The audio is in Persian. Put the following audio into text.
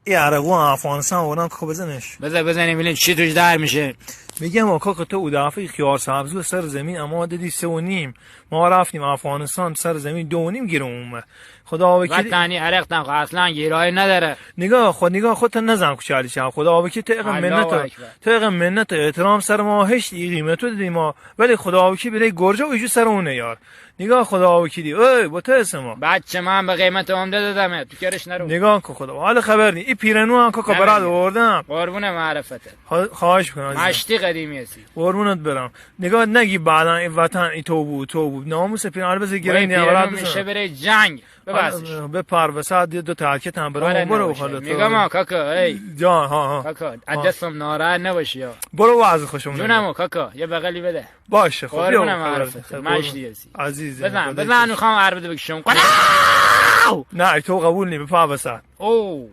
این عرقو افغانستان وران که بزنش. بزنیم ببینیم چی توش در میشه. میگم آقا تو اون دفعه خیار سبزی و سر زمین اما دیدی 3.5 ما رفتیم افغانستان سر زمین 2.5 گیرم اومد. خدا وکیلی وطنی عرقتن خب اصلا گیرای نداره. نگاه خودت نزن کوچالی چا خدا وکیلی تو منت احترام سر ما هیچ قیمتو دیدیم ما ولی خدا وکیلی بری گرجا و جو سر اونه یار. نگاه خدا وکیلی ای با تو اسما بچه من به قیمت عمده دادم تو کرش نرو. نگاه کن خدا حال خبر نی این پیرنو هم که برات آوردم قربون معرفته. خواهش میکنم مشتی قدیمی هستی قربونت برم. نگاه نگی بعدا این وطن ای تو بود ناموس پیرنو بز گرین اولاد میشه بره جنگ ببسش بپر وسط دو تاکت هم برو حالت نگاه ما کاکا ای جان ها کاکا دستم ناراحت نباشی یا برو واز خوشم جونمو کاکا یه بغلی بده باشه خب قربون معرفته مشتی هستی عزیز بزن میخوام عربده بکشم نه تو قبول نی بپر وسط او